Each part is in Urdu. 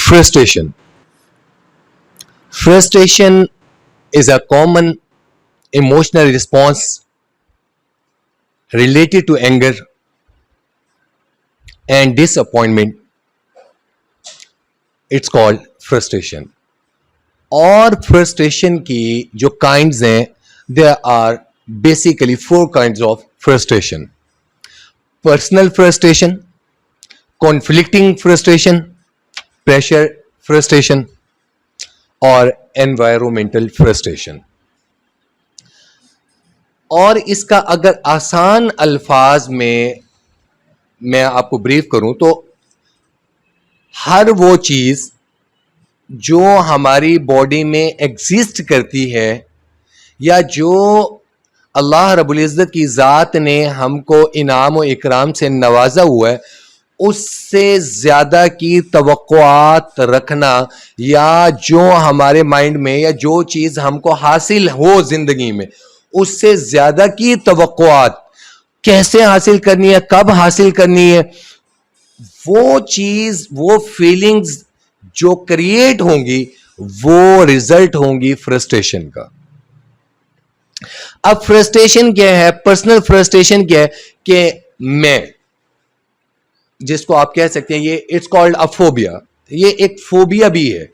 Frustration. Frustration is a common emotional response related to anger and disappointment. It's called frustration. اور frustration کی جو kinds ہیں, there are basically 4 kinds of frustration. Personal frustration, conflicting frustration, pressure frustration اور environmental frustration. اور اس کا اگر آسان الفاظ میں آپ کو بریف کروں تو ہر وہ چیز جو ہماری باڈی میں ایگزسٹ کرتی ہے یا جو اللہ رب العزت کی ذات نے ہم کو انعام و اکرام سے نوازا ہوا ہے, اس سے زیادہ کی توقعات رکھنا, یا جو ہمارے مائنڈ میں یا جو چیز ہم کو حاصل ہو زندگی میں اس سے زیادہ کی توقعات کیسے حاصل کرنی ہے, کب حاصل کرنی ہے, وہ چیز, وہ فیلنگز جو کریٹ ہوں گی وہ ریزلٹ ہوں گی فرسٹریشن کا. اب فرسٹریشن کیا ہے؟ پرسنل فرسٹریشن کیا ہے کہ میں, جس کو آپ کہہ سکتے ہیں یہ اٹس کالڈ ا فوبیا, یہ ایک فوبیا بھی ہے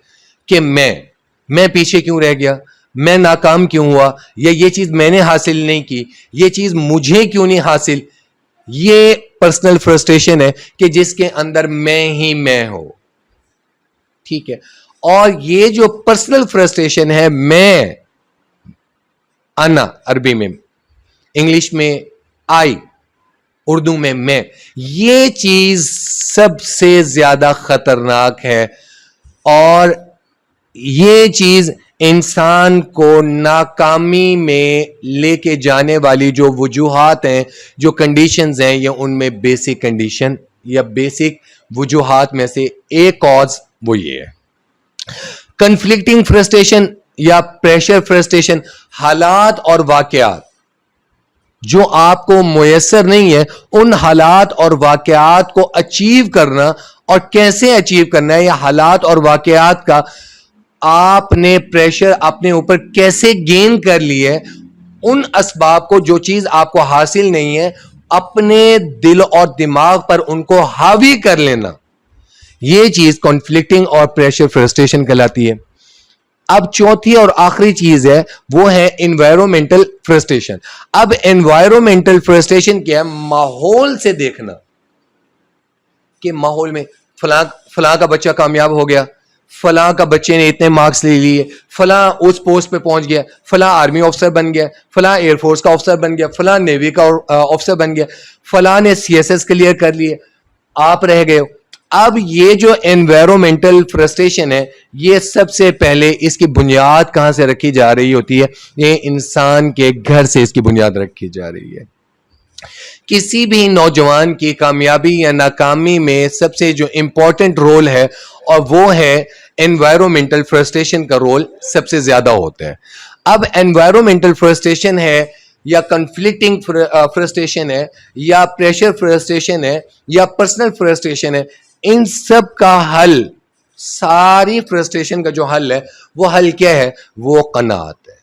کہ میں پیچھے کیوں رہ گیا, میں ناکام کیوں ہوا, یا یہ چیز میں نے حاصل نہیں کی, یہ چیز مجھے کیوں نہیں حاصل. یہ پرسنل فرسٹریشن ہے کہ جس کے اندر میں ہی میں ہو. ٹھیک ہے. اور یہ جو پرسنل فرسٹریشن ہے, میں, انا عربی میں, انگلش میں آئی, اردو میں میں, یہ چیز سب سے زیادہ خطرناک ہے. اور یہ چیز انسان کو ناکامی میں لے کے جانے والی جو وجوہات ہیں, جو کنڈیشنز ہیں, یہ ان میں بیسک کنڈیشن یا بیسک وجوہات میں سے ایک کاز وہ یہ ہے. کنفلکٹنگ فرسٹریشن یا پریشر فرسٹریشن, حالات اور واقعات جو آپ کو میسر نہیں ہے, ان حالات اور واقعات کو اچیو کرنا, اور کیسے اچیو کرنا ہے, یا حالات اور واقعات کا آپ نے پریشر اپنے اوپر کیسے گین کر لی ہے, ان اسباب کو, جو چیز آپ کو حاصل نہیں ہے, اپنے دل اور دماغ پر ان کو حاوی کر لینا, یہ چیز کانفلکٹنگ اور پریشر فرسٹریشن کہلاتی ہے. اب چوتھی اور آخری چیز ہے, وہ ہے انوائرمنٹل فرسٹریشن. اب انوائرمنٹل فرسٹریشن کیا ہے؟ ماحول سے دیکھنا کہ ماحول میں فلاں کا بچہ کامیاب ہو گیا, فلاں کا بچے نے اتنے مارکس لے لیے, فلاں اس پوسٹ پہ پہنچ گیا, فلاں آرمی آفیسر بن گیا, فلاں ایئر فورس کا آفیسر بن گیا, فلاں نیوی کا آفیسر بن گیا, فلاں نے CSS کلیئر کر لیے, آپ رہ گئے ہو. اب یہ جو انوائرمنٹل فرسٹریشن ہے, یہ سب سے پہلے اس کی بنیاد کہاں سے رکھی جا رہی ہوتی ہے؟ یہ انسان کے گھر سے اس کی بنیاد رکھی جا رہی ہے. کسی بھی نوجوان کی کامیابی یا ناکامی میں سب سے جو امپورٹنٹ رول ہے, اور وہ ہے انوائرمنٹل فرسٹریشن کا رول سب سے زیادہ ہوتا ہے. اب انوائرمنٹل فرسٹریشن ہے, یا کنفلکٹنگ فرسٹریشن ہے, یا پریشر فرسٹریشن ہے, یا پرسنل فرسٹریشن ہے, ان سب کا حل, ساری فرسٹریشن کا جو حل ہے, وہ حل کیا ہے؟ وہ قناعت ہے.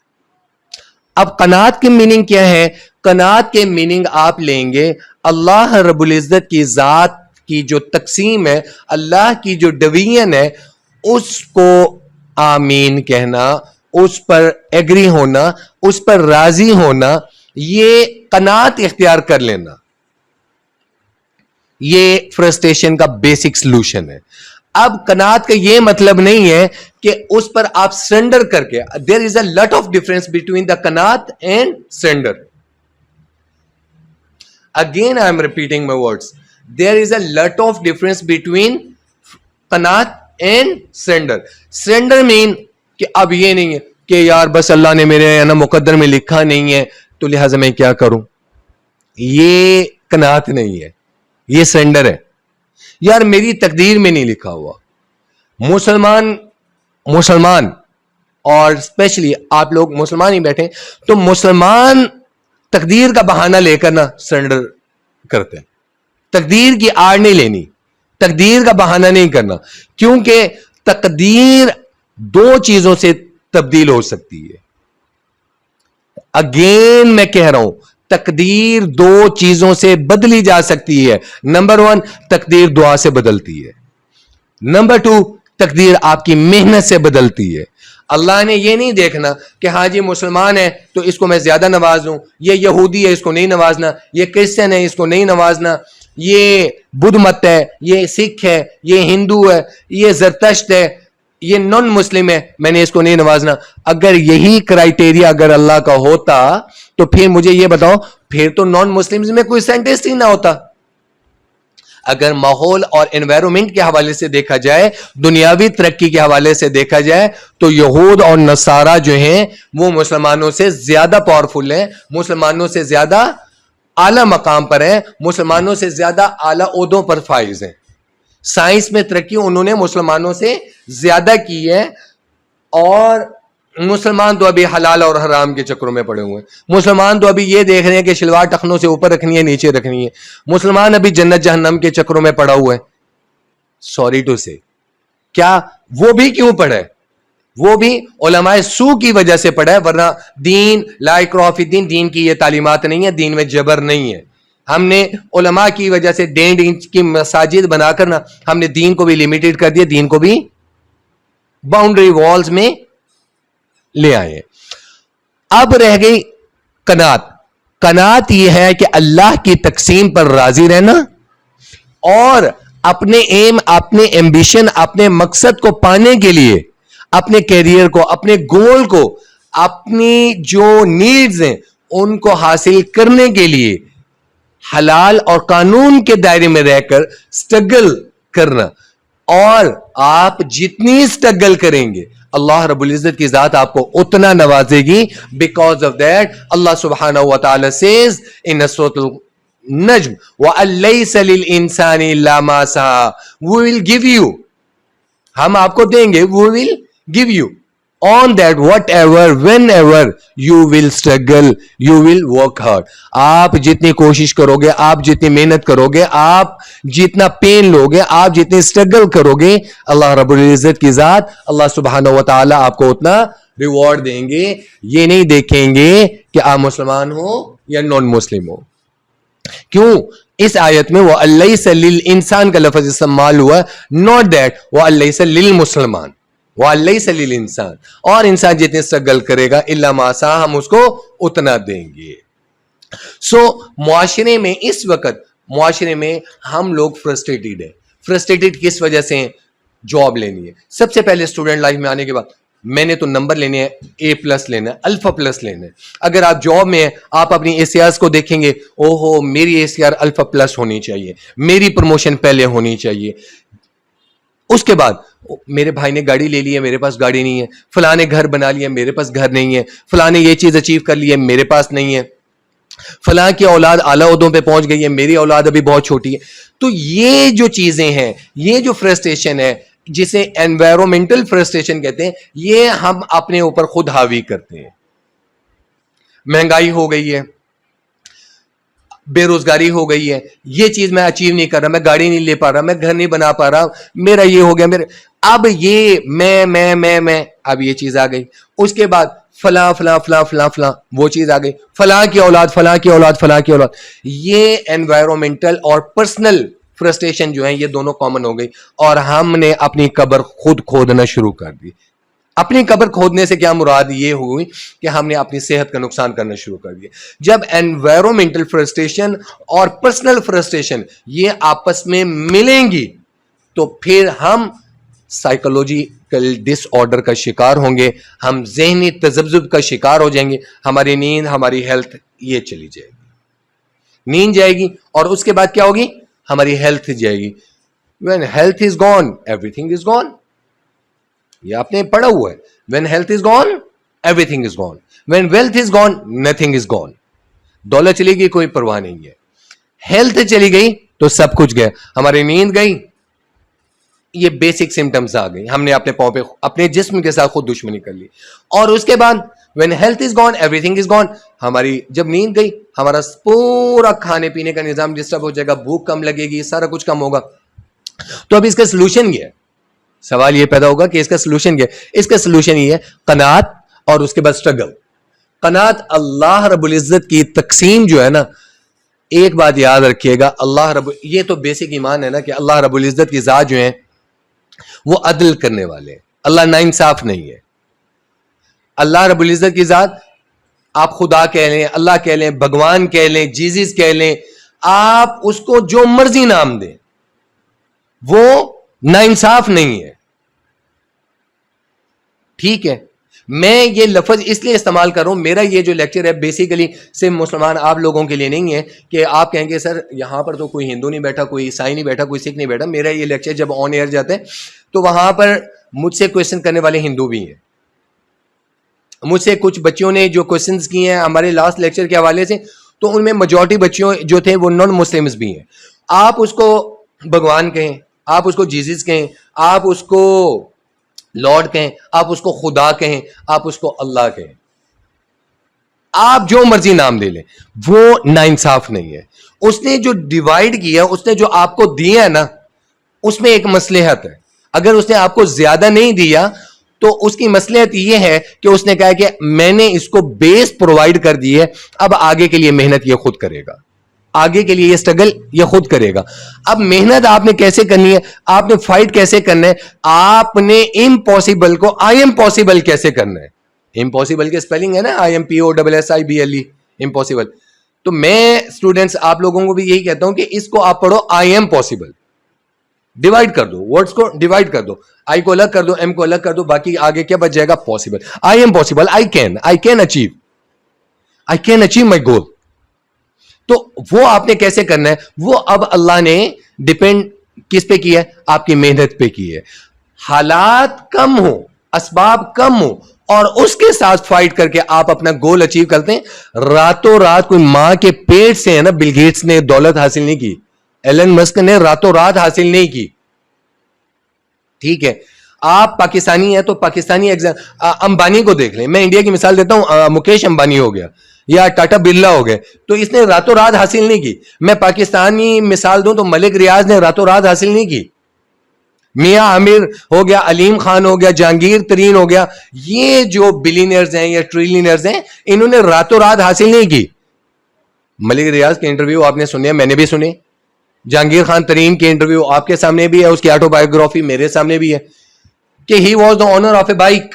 اب قناعت کی میننگ کیا ہے؟ قناعت کے میننگ آپ لیں گے اللہ رب العزت کی ذات کی جو تقسیم ہے, اللہ کی جو ڈویژن ہے, اس کو آمین کہنا, اس پر ایگری ہونا, اس پر راضی ہونا, یہ قناعت اختیار کر لینا, یہ فرسٹریشن کا بیسک سلوشن ہے. اب قناعت کا یہ مطلب نہیں ہے کہ اس پر آپ سرنڈر کر کے, there is a lot of difference between the قناعت and surrender. Again I am repeating my words, there is a lot of difference between قناعت اینڈ سرنڈر. سرنڈر مین کہ اب یہ نہیں ہے کہ یار بس اللہ نے میرے نا مقدر میں لکھا نہیں ہے تو لہٰذا میں کیا کروں. یہ قناعت نہیں ہے, یہ سرنڈر ہے. یار میری تقدیر میں نہیں لکھا ہوا. مسلمان اور اسپیشلی آپ لوگ مسلمان ہی بیٹھے, تو مسلمان تقدیر کا بہانہ لے کر نا سرنڈر کرتے ہیں. تقدیر کی آڑ نہیں لینی, تقدیر کا بہانہ نہیں کرنا, کیونکہ تقدیر دو چیزوں سے تبدیل ہو سکتی ہے. اگین میں کہہ رہا ہوں, تقدیر دو چیزوں سے بدلی جا سکتی ہے. نمبر 1, تقدیر دعا سے بدلتی ہے. نمبر 2, تقدیر آپ کی محنت سے بدلتی ہے. اللہ نے یہ نہیں دیکھنا کہ ہاں جی مسلمان ہے تو اس کو میں زیادہ نواز دوں, یہ یہودی ہے اس کو نہیں نوازنا, یہ کرسچن ہے اس کو نہیں نوازنا, یہ بدھ مت ہے, یہ سکھ ہے, یہ ہندو ہے, یہ زرتشت ہے, یہ نان مسلم ہے, میں نے اس کو نہیں نوازنا. اگر یہی کرائیٹیریا اگر اللہ کا ہوتا تو پھر مجھے یہ بتاؤ, پھر تو نان مسلمز میں کوئی سائنٹسٹ ہی نہ ہوتا. اگر ماحول اور انوائرمنٹ کے حوالے سے دیکھا جائے, دنیاوی ترقی کے حوالے سے دیکھا جائے, تو یہود اور نصارہ جو ہیں وہ مسلمانوں سے زیادہ پاورفل ہیں, مسلمانوں سے زیادہ اعلی مقام پر ہیں, مسلمانوں سے زیادہ اعلی عہدوں پر فائز ہیں. سائنس میں ترقی انہوں نے مسلمانوں سے زیادہ کی ہے, اور مسلمان تو ابھی حلال اور حرام کے چکروں میں پڑے ہوئے ہیں. مسلمان تو ابھی یہ دیکھ رہے ہیں کہ شلوار ٹخنوں سے اوپر رکھنی ہے نیچے رکھنی ہے. مسلمان ابھی جنت جہنم کے چکروں میں پڑا ہوا ہے. سوری ٹو سے, کیا وہ بھی کیوں پڑا ہے؟ وہ بھی علماء سو کی وجہ سے پڑا ہے, ورنہ دین لا اکراہ فی الدین, دین کی یہ تعلیمات نہیں ہے, دین میں جبر نہیں ہے. ہم نے علماء کی وجہ سے 1.5 انچ کی مساجد بنا کر نا ہم نے دین کو بھی لمیٹڈ کر دیا, دین کو بھی باؤنڈری والز میں لے آئے. اب رہ گئی قناعت. قناعت یہ ہے کہ اللہ کی تقسیم پر راضی رہنا اور اپنے ایم, اپنے ایمبیشن, اپنے مقصد کو پانے کے لیے, اپنے کیریئر کو, اپنے گول کو, اپنی جو نیڈز ہیں ان کو حاصل کرنے کے لیے حلال اور قانون کے دائرے میں رہ کر سٹرگل کرنا. اور آپ جتنی سٹرگل کریں گے اللہ رب العزت کی ذات آپ کو اتنا نوازے گی. بیکاز آف دیٹ اللہ سبحانہ و تعالی سیز ان سورۃ النجم وَأَن لَيْسَ لِلْإِنسَانِ إِلَّا مَا سَعَىٰ, we will give you, ہم آپ کو دیں گے, we will give you on that whatever whenever you will struggle you will work hard. آپ جتنی کوشش کرو گے, آپ جتنی محنت کرو گے, آپ جتنا پین لو گے, آپ جتنی اسٹرگل کرو گے, اللہ رب العزت کی ذات اللہ سبحانہ و تعالی آپ کو اتنا ریوارڈ دیں گے. یہ نہیں دیکھیں گے کہ آپ مسلمان ہو یا نان مسلم ہو. کیوں اس آیت میں وہ لَيْسَ لِلْإِنسان کا لفظ استعمال ہوا, not that وہ لَيْسَ لِلْمُسلمان, وہ لَيْسَ لِلْإِنسان, اور انسان جتنے اسٹرگل کرے گا إِلَّا مَا سَعَىٰ, ہم اس کو اتنا دیں گے. سو معاشرے میں اس وقت معاشرے میں ہم لوگ فرسٹریٹڈ ہیں. فرسٹریٹڈ کس وجہ سے ہیں؟ جاب لینی ہے. سب سے پہلے اسٹوڈنٹ لائف میں آنے کے بعد میں نے تو نمبر لینے ہیں, A+ لینا ہے, الفا پلس لینا ہے. اگر آپ جاب میں ہیں, آپ اپنی ACRs کو دیکھیں گے, او ہو میری ACR الفا پلس ہونی چاہیے, میری پروموشن پہلے ہونی چاہیے. اس کے بعد میرے بھائی نے گاڑی لے لی ہے, میرے پاس گاڑی نہیں ہے, فلاں نے گھر بنا لیا, میرے پاس گھر نہیں ہے, فلاں نے یہ چیز اچیو کر لی ہے, میرے پاس نہیں ہے, فلاں کی اولاد اعلیٰ عہدوں پہ پہنچ گئی ہے, میری اولاد ابھی بہت چھوٹی ہے. تو یہ جو چیزیں ہیں, یہ جو فرسٹریشن ہے جسے انوائرمنٹل فرسٹریشن کہتے ہیں, یہ ہم اپنے اوپر خود حاوی کرتے ہیں. مہنگائی ہو گئی ہے, بے روزگاری ہو گئی ہے, یہ چیز میں اچیو نہیں کر رہا, میں گاڑی نہیں لے پا رہا, میں گھر نہیں بنا پا رہا, میرا یہ ہو گیا, میرے اب یہ میں اب یہ چیز آ گئی. اس کے بعد فلاں فلاں فلاں فلاں فلاں وہ چیز آ گئی, فلاں کی اولاد فلاں کی اولاد فلاں کی اولاد. یہ انوائرمنٹل اور پرسنل فرسٹریشن جو ہیں یہ دونوں کامن ہو گئی, اور ہم نے اپنی قبر خود کھودنا شروع کر دی. اپنی قبر کھودنے سے کیا مراد یہ ہوئی کہ ہم نے اپنی صحت کا نقصان کرنا شروع کر دیا. جب انوائرمنٹل فرسٹریشن اور پرسنل فرسٹریشن یہ آپس میں ملیں گی تو پھر ہم سائیکولوجیکل ڈس آرڈر کا شکار ہوں گے, ہم ذہنی تذبذب کا شکار ہو جائیں گے, ہماری نیند, ہماری ہیلتھ یہ چلی جائے گی, نیند جائے گی, اور اس کے بعد کیا ہوگی, ہماری ہیلتھ جائے گی. when health is gone everything is gone. یہ آپ نے پڑھا ہوا ہے, when health is gone everything is gone, when wealth is gone nothing is gone. دولت چلی گئی کوئی پرواہ نہیں ہے, ہیلتھ چلی گئی تو سب کچھ گیا, ہماری نیند گئی, یہ بیسک سمٹمز آ گئی, ہم نے اپنے پاؤں پہ اپنے جسم کے ساتھ خود دشمنی کر لی. اور اس کے بعد when health is gone everything is gone, ہماری جب نیند گئی ہمارا پورا کھانے پینے کا نظام ڈسٹرب ہو جائے گا, بھوک کم لگے گی, سارا کچھ کم ہوگا. تو اب اس کا سولوشن یہ ہے, سوال یہ پیدا ہوگا کہ اس کا سلوشن کیا ہے؟ اس کا سلوشن یہ ہے قناعت اور اس کے بعد اسٹرگل. قناعت اللہ رب العزت کی تقسیم جو ہے نا, ایک بات یاد رکھیے گا, یہ تو بیسک ایمان ہے نا کہ اللہ رب العزت کی ذات جو ہے وہ عدل کرنے والے ہیں, اللہ ناانصاف نہیں ہے. اللہ رب العزت کی ذات, آپ خدا کہہ لیں, اللہ کہہ لیں, بھگوان کہہ لیں, جیزس کہہ لیں, آپ اس کو جو مرضی نام دیں, وہ ناانصاف نہیں ہے. ٹھیک ہے, میں یہ لفظ اس لیے استعمال کر رہا ہوں, میرا یہ جو لیکچر ہے بیسیکلی صرف مسلمان آپ لوگوں کے لیے نہیں ہے کہ آپ کہیں گے سر یہاں پر تو کوئی ہندو نہیں بیٹھا, کوئی عیسائی نہیں بیٹھا, کوئی سکھ نہیں بیٹھا. میرا یہ لیکچر جب آن ایئر جاتا ہے تو وہاں پر مجھ سے کویشچن کرنے والے ہندو بھی ہیں, مجھ سے کچھ بچوں نے جو کویشچنز کیے ہیں ہمارے لاسٹ لیکچر کے حوالے سے, تو ان میں میجورٹی بچوں جو تھے وہ نان مسلمز بھی ہیں. آپ اس کو بھگوان کہیں, آپ اس کو جیزس کہیں, آپ اس کو لارڈ کہیں, آپ اس کو خدا کہیں, آپ اس کو اللہ کہیں, آپ جو مرضی نام دے لیں, وہ ناانصاف نہیں ہے. اس نے جو ڈیوائیڈ کیا, اس نے جو آپ کو دیا ہے نا, اس میں ایک مصلحت ہے. اگر اس نے آپ کو زیادہ نہیں دیا تو اس کی مصلحت یہ ہے کہ اس نے کہا کہ میں نے اس کو بیس پرووائڈ کر دی ہے, اب آگے کے لیے محنت یہ خود کرے گا, آگے کے لیے یہ سٹرگل یہ خود کرے گا. اب محنت آپ نے کیسے کرنی ہے, آپ نے فائٹ کیسے کرنا ہے, آپ نے امپاسبل کو آئی ایم پاسبل کیسے کرنا ہے. امپاسبل کے سپیلنگ ہے نا IMPOSSIBLE, امپاسبل. تو میں اسٹوڈنٹس آپ لوگوں کو بھی یہی کہتا ہوں کہ اس کو آپ پڑھو آئی ایم پاسبل, ڈیوائڈ کر دو, ورڈز کو ڈیوائڈ کر دو, آئی کو الگ کر دو, ایم کو الگ کر دو, باقی آگے کیا بچ جائے گا, possible. I am possible, I can achieve my goal. تو وہ آپ نے کیسے کرنا ہے, وہ اب اللہ نے ڈیپینڈ کس پہ کیا ہے, آپ کی محنت پہ کی ہے. حالات کم ہو, اسباب کم ہو, اور اس کے ساتھ فائٹ کر کے آپ اپنا گول اچیو کرتے ہیں. راتوں رات کوئی ماں کے پیٹ سے ہے نا, بل گیٹس نے دولت حاصل نہیں کی, ایلن مسک نے راتوں رات حاصل نہیں کی. ٹھیک ہے, آپ پاکستانی ہیں تو پاکستانی امبانی کو دیکھ لیں. میں انڈیا کی مثال دیتا ہوں, مکیش امبانی ہو گیا یا ٹاٹا برلا ہو گئے, تو اس نے راتوں رات حاصل نہیں کی. میں پاکستانی مثال دوں تو ملک ریاض نے راتوں رات حاصل نہیں کی. میاں عامر ہو گیا, علیم خان ہو گیا, جہانگیر ترین ہو گیا, یہ جو بلینئرز ہیں یا ٹریلینئرز ہیں, انہوں نے راتوں رات حاصل نہیں کی. ملک ریاض کے انٹرویو آپ نے سنے, میں نے بھی سنے. جہانگیر خان ترین کے انٹرویو آپ کے سامنے بھی ہے, اس کی آٹو بایوگرافی میرے سامنے بھی ہے کہ he was the owner of a bike.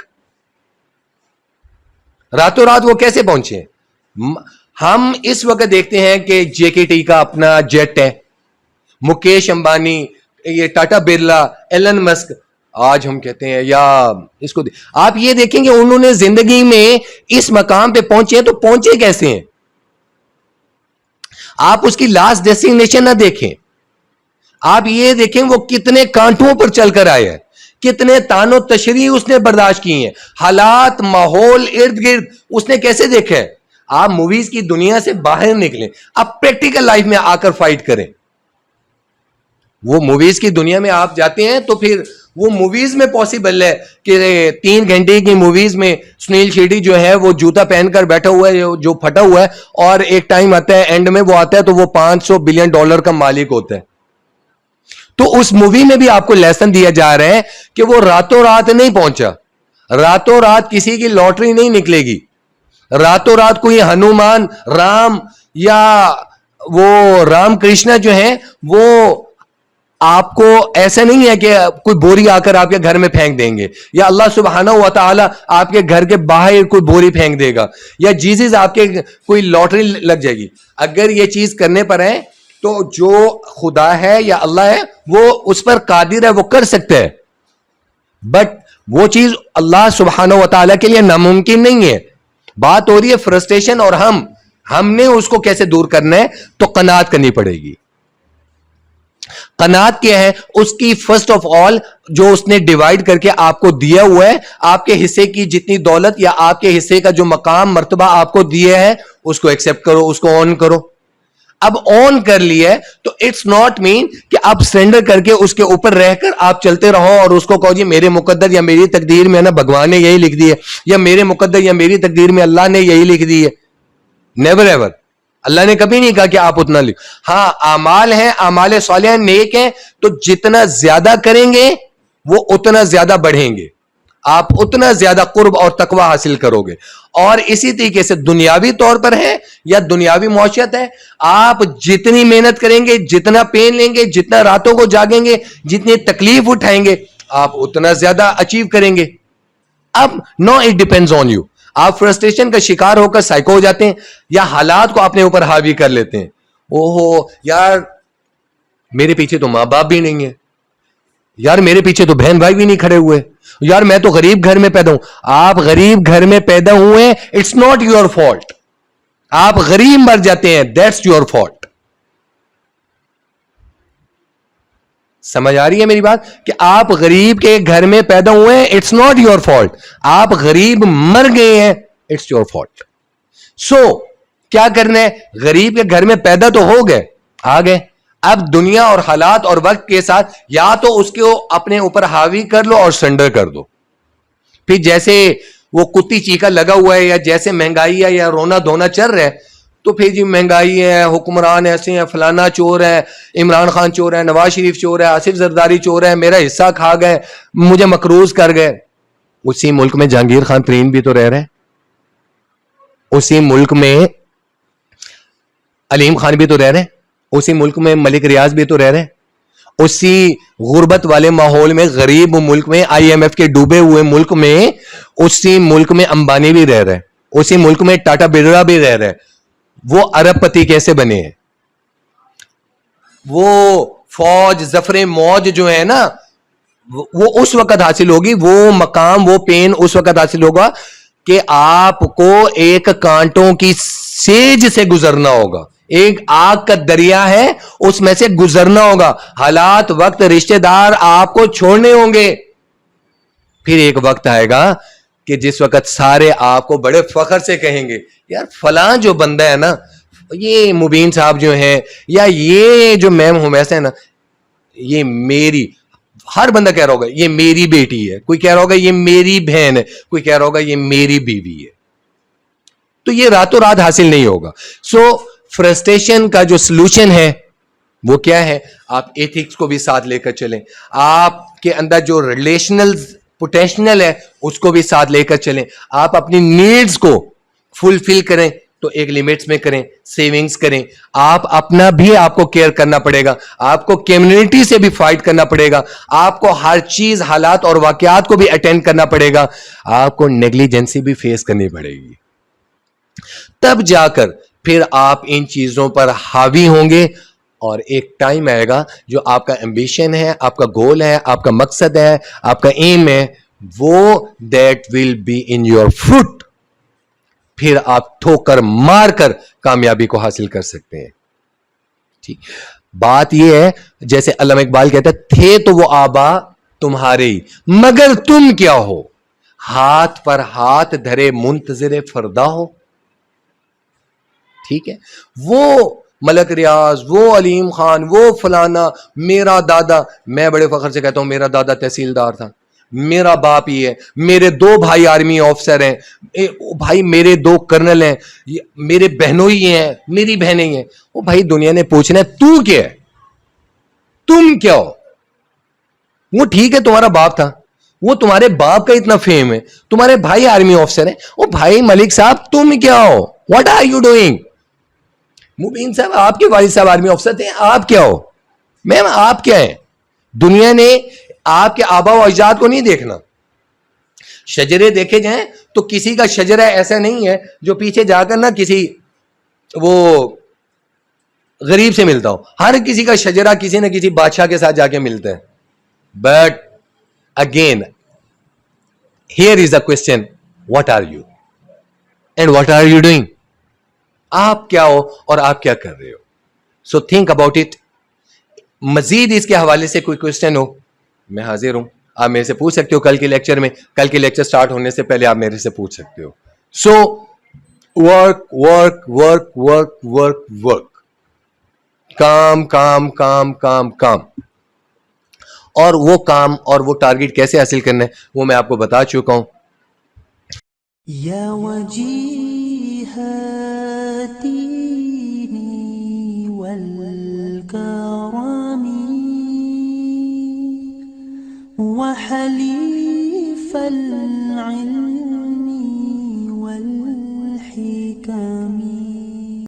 راتوں رات وہ کیسے پہنچے. ہم اس وقت دیکھتے ہیں کہ JKT کا اپنا جیٹ ہے, مکیش امبانی, یہ ٹاٹا برلا, ایلن مسک, آج ہم کہتے ہیں یا اس کو آپ یہ دیکھیں کہ انہوں نے زندگی میں اس مقام پہ پہنچے, تو پہنچے کیسے ہیں. آپ اس کی لاسٹ ڈیسٹینیشن نہ دیکھیں, آپ یہ دیکھیں وہ کتنے کانٹوں پر چل کر آئے ہیں, کتنے تان و تشریح اس نے برداشت کی ہیں, حالات ماحول ارد گرد اس نے کیسے دیکھا ہے. آپ موویز کی دنیا سے باہر نکلیں, آپ پریکٹیکل لائف میں آ کر فائٹ کریں. وہ موویز کی دنیا میں آپ جاتے ہیں تو پھر وہ موویز میں پاسبل ہے کہ 3 گھنٹے کی موویز میں سنیل شیٹی جو ہے وہ جوتا پہن کر بیٹھا ہوا ہے جو پھٹا ہوا ہے, اور ایک ٹائم آتا ہے اینڈ میں وہ آتا ہے تو وہ $500 بلین کا مالک ہوتا ہے. تو اس مووی میں بھی آپ کو لیسن دیا جا رہا ہے کہ وہ راتوں رات نہیں پہنچا, راتوں رات کسی کی لاٹری نہیں نکلے گی, راتوں رات کوئی ہنومان رام یا وہ رام کرشنا جو ہیں وہ آپ کو ایسا نہیں ہے کہ کوئی بوری آ کر آپ کے گھر میں پھینک دیں گے, یا اللہ سبحانہ و تعالی آپ کے گھر کے باہر کوئی بوری پھینک دے گا, یا جیزس آپ کے کوئی لاٹری لگ جائے گی. اگر یہ چیز کرنے پر ہے تو جو خدا ہے یا اللہ ہے وہ اس پر قادر ہے, وہ کر سکتے ہیں, بٹ وہ چیز اللہ سبحانہ و تعالی کے لیے ناممکن نہیں ہے. بات ہو رہی ہے فرسٹریشن, اور ہم نے اس کو کیسے دور کرنا ہے, تو قناعت کرنی پڑے گی. قناعت کیا ہے, اس کی فرسٹ آف آل جو اس نے ڈیوائیڈ کر کے آپ کو دیا ہوا ہے, آپ کے حصے کی جتنی دولت یا آپ کے حصے کا جو مقام مرتبہ آپ کو دیا ہے اس کو ایکسپٹ کرو, اس کو آن کرو. اب آن کر لیا ہے تو اٹس ناٹ مین کہ آپ سرنڈر کر کے اس کے اوپر رہ کر آپ چلتے رہو اور اس کو کہو جی میرے مقدر یا میری تقدیر میں نا بھگوان نے یہی لکھ دی ہے, یا میرے مقدر یا میری تقدیر میں اللہ نے یہی لکھ دی ہے. نیور ایور, اللہ نے کبھی نہیں کہا کہ آپ اتنا ہاں اعمال ہیں, اعمال صالحہ نیک ہیں, تو جتنا زیادہ کریں گے وہ اتنا زیادہ بڑھیں گے, آپ اتنا زیادہ قرب اور تقوی حاصل کرو گے. اور اسی طریقے سے دنیاوی طور پر ہے یا دنیاوی معیشت ہے, آپ جتنی محنت کریں گے, جتنا پین لیں گے, جتنا راتوں کو جاگیں گے, جتنی تکلیف اٹھائیں گے, آپ اتنا زیادہ اچیو کریں گے. اب نو اٹ ڈیپینڈز آن یو. آپ فرسٹریشن کا شکار ہو کر سائیکو ہو جاتے ہیں یا حالات کو اپنے اوپر حاوی کر لیتے ہیں. اوہو یار میرے پیچھے تو ماں باپ بھی نہیں ہے, یار میرے پیچھے تو بہن بھائی بھی نہیں کھڑے ہوئے, یار میں تو غریب گھر میں پیدا ہوں. آپ غریب گھر میں پیدا ہوئے, اٹس ناٹ یور فالٹ. آپ غریب مر جاتے ہیں, دیٹس یور فالٹ. سمجھ آ رہی ہے میری بات کہ آپ غریب کے گھر میں پیدا ہوئے ہیں, اٹس ناٹ یور فالٹ. آپ غریب مر گئے ہیں, اٹس یور فالٹ. سو کیا کرنا ہے, غریب کے گھر میں پیدا تو ہو گئے, آ گئے, اب دنیا اور حالات اور وقت کے ساتھ یا تو اس کو اپنے اوپر حاوی کر لو اور سرنڈر کر دو. پھر جیسے وہ کتی چیخا لگا ہوا ہے یا جیسے مہنگائی ہے یا رونا دھونا چل رہا ہے, تو پھر جی مہنگائی ہے, حکمران ایسے ہیں, فلانا چور ہے, عمران خان چور ہے, نواز شریف چور ہے, آصف زرداری چور ہے, میرا حصہ کھا گئے, مجھے مقروض کر گئے. اسی ملک میں جہانگیر خان ترین بھی تو رہ رہے, اسی ملک میں علیم خان بھی تو رہ رہے, اسی ملک میں ملک ریاض بھی تو رہ رہے, اسی غربت والے ماحول میں, غریب ملک میں, آئی ایم ایف کے ڈوبے ہوئے ملک میں, اسی ملک میں امبانی بھی رہ رہے, اسی ملک میں ٹاٹا برڑا بھی رہ رہے. وہ ارب پتی کیسے بنے ہیں؟ وہ فوج ظفر موج جو ہے نا, وہ اس وقت حاصل ہوگی, وہ مقام, وہ پین اس وقت حاصل ہوگا کہ آپ کو ایک کانٹوں کی سیج سے گزرنا ہوگا, ایک آگ کا دریا ہے اس میں سے گزرنا ہوگا, حالات وقت رشتہ دار آپ کو چھوڑنے ہوں گے. پھر ایک وقت آئے گا کہ جس وقت سارے آپ کو بڑے فخر سے کہیں گے, یار فلاں جو بندہ ہے نا, یہ مبین صاحب جو ہیں, یا یہ جو میم حمیسہ ہے نا, یہ میری, ہر بندہ کہہ رہا ہوگا یہ میری بیٹی ہے, کوئی کہہ رہا ہوگا یہ میری بہن ہے, کوئی کہہ رہا ہوگا یہ میری بیوی ہے. تو یہ راتوں رات حاصل نہیں ہوگا. سو فرسٹریشن کا جو سلوشن ہے وہ کیا ہے؟ آپ ایتھکس کو بھی ساتھ لے کر چلیں, آپ کے اندر جو ریلیشنل پوٹینشیل ہے اس کو بھی ساتھ لے کر چلیں, آپ اپنی نیڈز کو فلفل کریں تو ایک لیمٹس میں کریں, سیونگز کریں, آپ اپنا بھی آپ کو کیئر کرنا پڑے گا, آپ کو کمیونٹی سے بھی فائٹ کرنا پڑے گا, آپ کو ہر چیز, حالات اور واقعات کو بھی اٹینڈ کرنا پڑے گا, آپ کو نیگلیجنسی بھی فیس کرنی پڑے گی. تب جا کر پھر آپ ان چیزوں پر حاوی ہوں گے, اور ایک ٹائم آئے گا جو آپ کا ایمبیشن ہے, آپ کا گول ہے, آپ کا مقصد ہے, آپ کا ایم ہے, وہ that will be in your fruit. پھر آپ ٹھوکر مار کر کامیابی کو حاصل کر سکتے ہیں. ٹھیک بات یہ ہے, جیسے علامہ اقبال کہتا ہے, تھے تو وہ آبا تمہارے ہی, مگر تم کیا ہو, ہاتھ پر ہاتھ دھرے منتظر فردا ہو. ٹھیک ہے, وہ ملک ریاض, وہ علیم خان, وہ فلانا, میرا دادا, میں بڑے فخر سے کہتا ہوں میرا دادا تحصیلدار تھا, میرا باپ یہ ہے, میرے 2 بھائی آرمی آفیسر ہیں, بھائی میرے 2 کرنل ہیں, میرے بہنوں ہی ہیں, میری بہنیں ہی ہیں. وہ بھائی دنیا نے پوچھنا ہے تو کیا ہے, تم کیا ہو؟ وہ ٹھیک ہے تمہارا باپ تھا, وہ تمہارے باپ کا اتنا فیم ہے, تمہارے بھائی آرمی آفیسر ہیں, وہ بھائی ملک صاحب تم کیا ہو, واٹ آر یو ڈوئنگ؟ مبین صاحب آپ کے والد صاحب آرمی آفیسر تھے, آپ کیا ہو؟ میم آپ کیا ہیں؟ دنیا نے آپ کے آبا و اجداد کو نہیں دیکھنا. شجرے دیکھے جائیں تو کسی کا شجرہ ایسا نہیں ہے جو پیچھے جا کر نہ کسی وہ غریب سے ملتا ہو, ہر کسی کا شجرہ کسی نہ کسی بادشاہ کے ساتھ جا کے ملتا ہے. But again here is a question, what are you and what are you doing? آپ کیا ہو اور آپ کیا کر رہے ہو؟ So think about it. مزید اس کے حوالے سے کوئی کوشچن ہو میں حاضر ہوں, آپ میرے سے پوچھ سکتے ہو کل کے لیکچر میں, کل کے لیکچر سٹارٹ ہونے سے پہلے آپ میرے سے پوچھ سکتے ہو. So work work work work work work, کام کام کام کام کام, اور وہ کام اور وہ ٹارگٹ کیسے حاصل کرنا ہے وہ میں آپ کو بتا چکا ہوں. یا وجیہتی والکرامی وحليف العلم والحكم